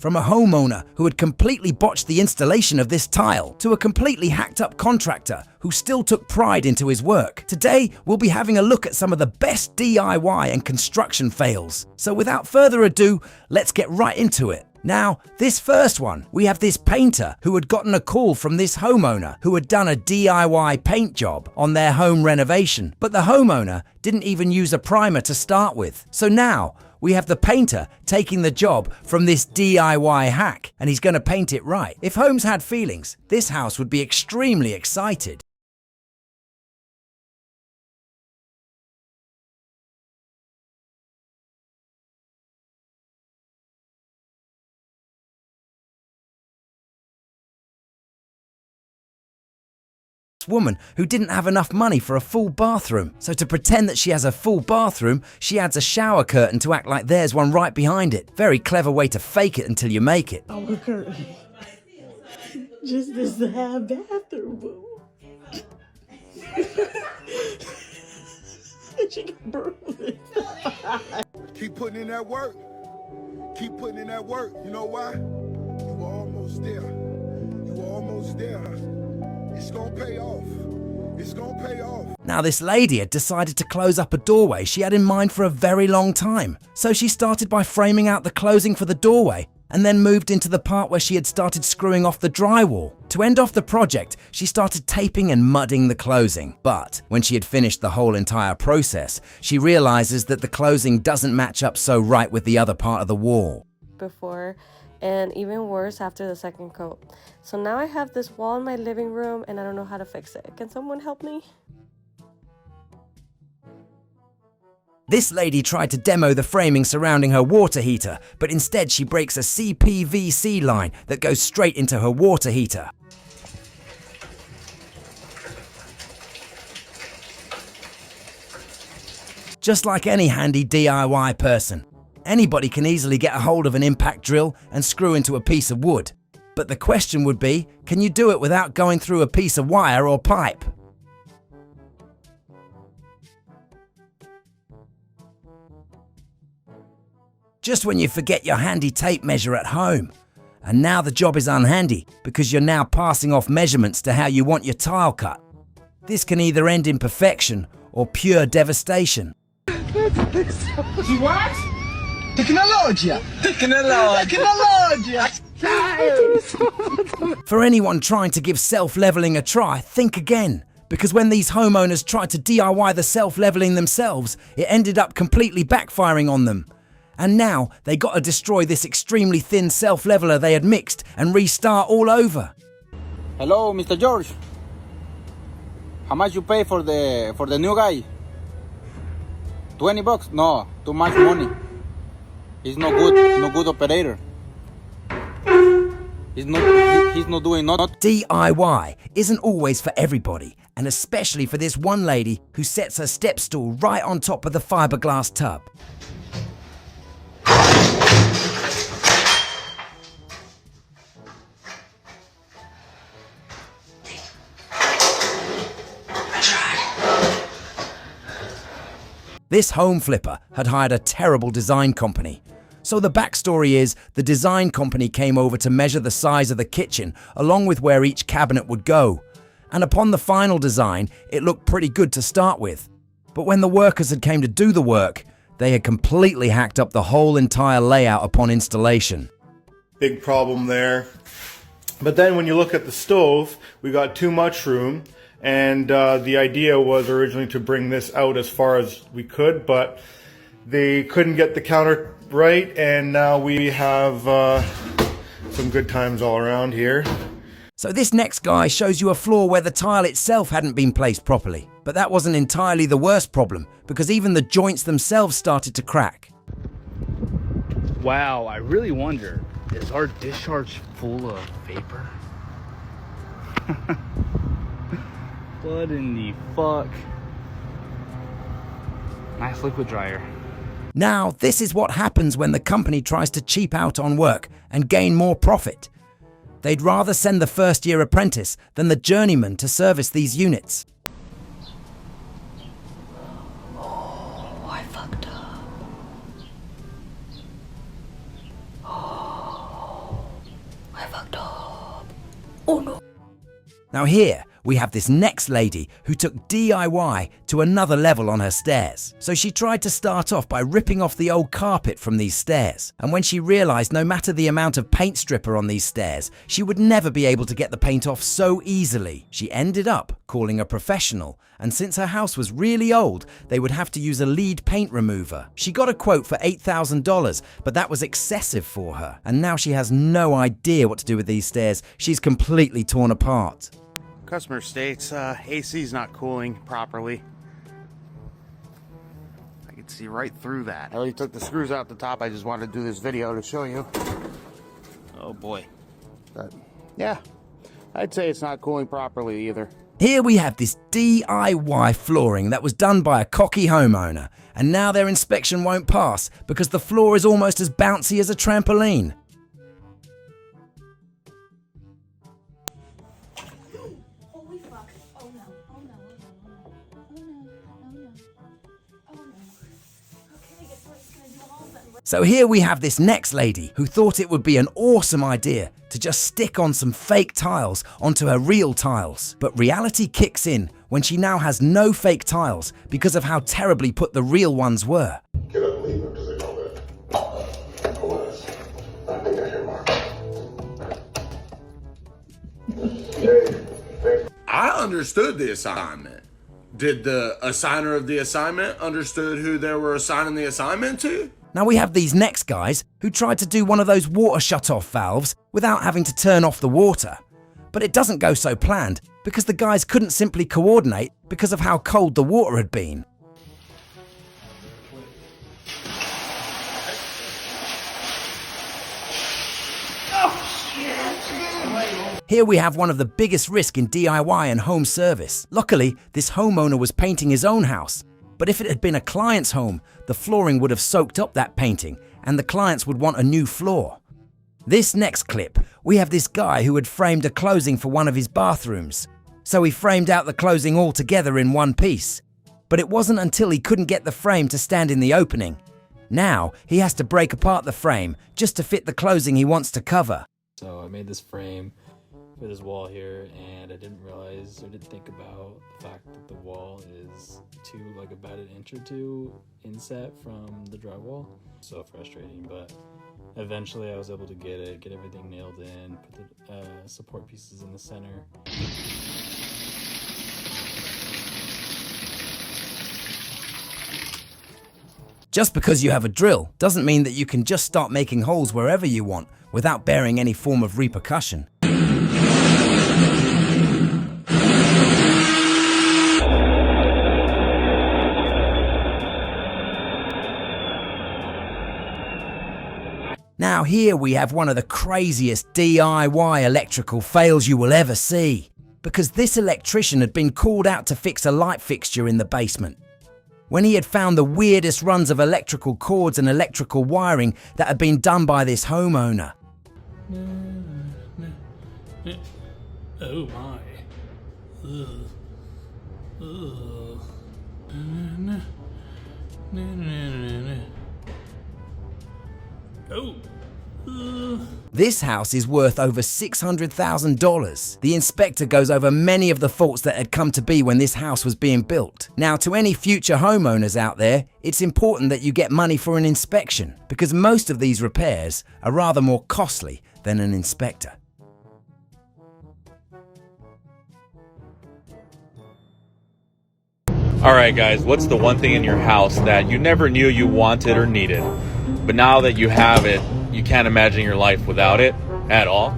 From a homeowner who had completely botched the installation of this tile to a completely hacked up contractor who still took pride into his work. Today, we'll be having a look at some of the best DIY and construction fails. So without further ado, let's get right into it. Now, this first one, we have this painter who had gotten a call from this homeowner who had done a DIY paint job on their home renovation, but the homeowner didn't even use a primer to start with. So now, we have the painter taking the job from this DIY hack, and he's going to paint it right. If Holmes had feelings, this house would be extremely excited. Woman who didn't have enough money for a full bathroom. So to pretend that she has a full bathroom, she adds a shower curtain to act like there's one right behind it. Very clever way to fake it until you make it. Our curtain. Just as the half bathroom, boo. She got burned. Keep putting in that work. Keep putting in that work. You know why? You were almost there. You were almost there. It's gonna pay off. It's gonna pay off. Now this lady had decided to close up a doorway she had in mind for a very long time. So she started by framing out the closing for the doorway and then moved into the part where she had started screwing off the drywall. To end off the project, she started taping and mudding the closing. But when she had finished the whole entire process, she realizes that the closing doesn't match up so right with the other part of the wall. Before, and even worse after the second coat. So now I have this wall in my living room and I don't know how to fix it. Can someone help me? This lady tried to demo the framing surrounding her water heater, but instead she breaks a CPVC line that goes straight into her water heater. Just like any handy DIY person, anybody can easily get a hold of an impact drill and screw into a piece of wood. But the question would be, can you do it without going through a piece of wire or pipe? Just when you forget your handy tape measure at home. And now the job is unhandy because you're now passing off measurements to how you want your tile cut. This can either end in perfection or pure devastation. What? Technologia! For anyone trying to give self-leveling a try, think again. Because when these homeowners tried to DIY the self-leveling themselves, it ended up completely backfiring on them. And now they got to destroy this extremely thin self-leveler they had mixed and restart all over. Hello, Mr. George. How much you pay for the new guy? $20? No, too much money. He's no good operator. He's not doing nothing. DIY isn't always for everybody, and especially for this one lady who sets her step stool right on top of the fiberglass tub. This home flipper had hired a terrible design company. So the backstory is the design company came over to measure the size of the kitchen along with where each cabinet would go. And upon the final design, it looked pretty good to start with. But when the workers had came to do the work, they had completely hacked up the whole entire layout upon installation. Big problem there. But then when you look at the stove, we got too much room. And the idea was originally to bring this out as far as we could, but they couldn't get the counter right, and now we have some good times all around here. So this next guy shows you a flaw where the tile itself hadn't been placed properly. But that wasn't entirely the worst problem, because even the joints themselves started to crack. Wow, I really wonder, is our discharge full of vapor? What in the fuck? Nice liquid dryer. Now, this is what happens when the company tries to cheap out on work and gain more profit. They'd rather send the first-year apprentice than the journeyman to service these units. Oh, I fucked up. Oh. Now here, we have this next lady who took DIY to another level on her stairs. So she tried to start off by ripping off the old carpet from these stairs. And when she realized no matter the amount of paint stripper on these stairs, she would never be able to get the paint off so easily. She ended up calling a professional. And since her house was really old, they would have to use a lead paint remover. She got a quote for $8,000, but that was excessive for her. And now she has no idea what to do with these stairs. She's completely torn apart. Customer states AC is not cooling properly. I can see right through that. I already took the screws out the top. I just wanted to do this video to show you. Oh boy. But yeah, I'd say it's not cooling properly either. Here we have this DIY flooring that was done by a cocky homeowner, and now their inspection won't pass because the floor is almost as bouncy as a trampoline. Holy fuck. Oh no. Oh no. Oh no. Oh no. Oh no. Okay, I guess we're just gonna do all of them. So here we have this next lady who thought it would be an awesome idea to just stick on some fake tiles onto her real tiles. But reality kicks in when she now has no fake tiles because of how terribly put the real ones were. Get up and leave them because they know that. Who is? I think I hear Mark. I understood the assignment. Did the assigner of the assignment understood who they were assigning the assignment to? Now we have these next guys who tried to do one of those water shut-off valves without having to turn off the water. But it doesn't go so planned because the guys couldn't simply coordinate because of how cold the water had been. Here we have one of the biggest risks in DIY and home service. Luckily, this homeowner was painting his own house. But if it had been a client's home, the flooring would have soaked up that painting and the clients would want a new floor. This next clip, we have this guy who had framed a closing for one of his bathrooms. So he framed out the closing all together in one piece. But it wasn't until he couldn't get the frame to stand in the opening. Now he has to break apart the frame just to fit the closing he wants to cover. So I made this frame for this wall here, and I didn't realize or didn't think about the fact that the wall is about an inch or two inset from the drywall. So frustrating, but eventually I was able to get everything nailed in, put the support pieces in the center. Just because you have a drill doesn't mean that you can just start making holes wherever you want without bearing any form of repercussion. Now here we have one of the craziest DIY electrical fails you will ever see, because this electrician had been called out to fix a light fixture in the basement. When he had found the weirdest runs of electrical cords and electrical wiring that had been done by this homeowner. Oh my. Oh. This house is worth over $600,000. The inspector goes over many of the faults that had come to be when this house was being built. Now, to any future homeowners out there, it's important that you get money for an inspection, because most of these repairs are rather more costly than an inspector. Alright guys, what's the one thing in your house that you never knew you wanted or needed, but now that you have it, you can't imagine your life without it at all?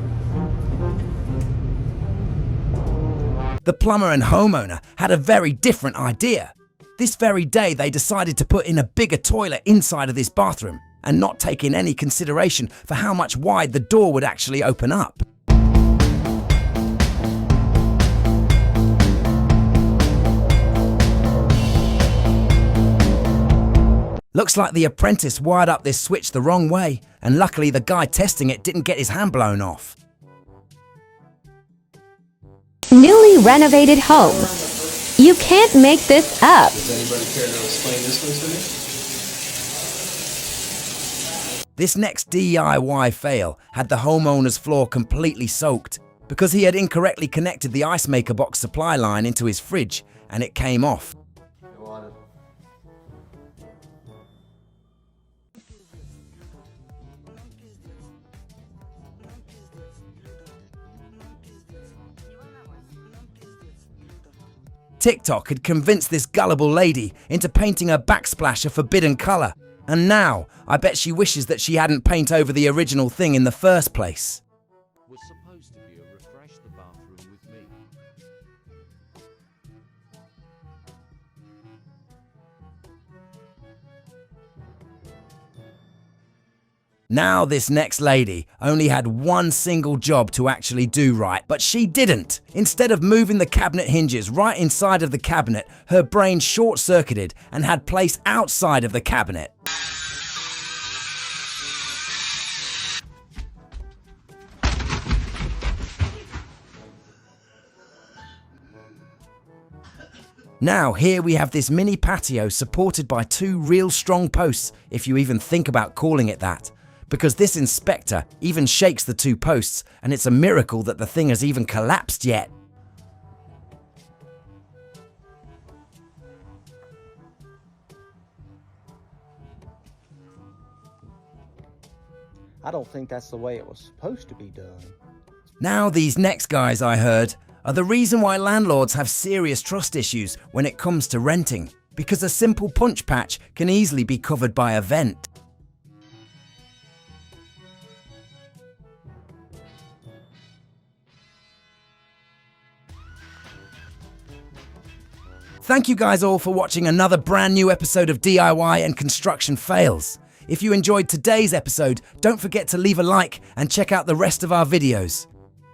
The plumber and homeowner had a very different idea. This very day they decided to put in a bigger toilet inside of this bathroom and not take in any consideration for how much wide the door would actually open up. Looks like the apprentice wired up this switch the wrong way, and luckily the guy testing it didn't get his hand blown off. Newly renovated home. You can't make this up. Does anybody care to explain this one to me? This next DIY fail had the homeowner's floor completely soaked, because he had incorrectly connected the ice maker box supply line into his fridge and it came off. TikTok had convinced this gullible lady into painting her backsplash a forbidden colour, and now I bet she wishes that she hadn't painted over the original thing in the first place. Was supposed to be a refresh the bathroom with me. Now this next lady only had one single job to actually do right, but she didn't. Instead of moving the cabinet hinges right inside of the cabinet, her brain short-circuited and had place outside of the cabinet. Now here we have this mini patio supported by two real strong posts, if you even think about calling it that. Because this inspector even shakes the two posts, and it's a miracle that the thing has even collapsed yet. I don't think that's the way it was supposed to be done. Now these next guys I heard are the reason why landlords have serious trust issues when it comes to renting, because a simple punch patch can easily be covered by a vent. Thank you guys all for watching another brand new episode of DIY and Construction Fails. If you enjoyed today's episode, don't forget to leave a like and check out the rest of our videos.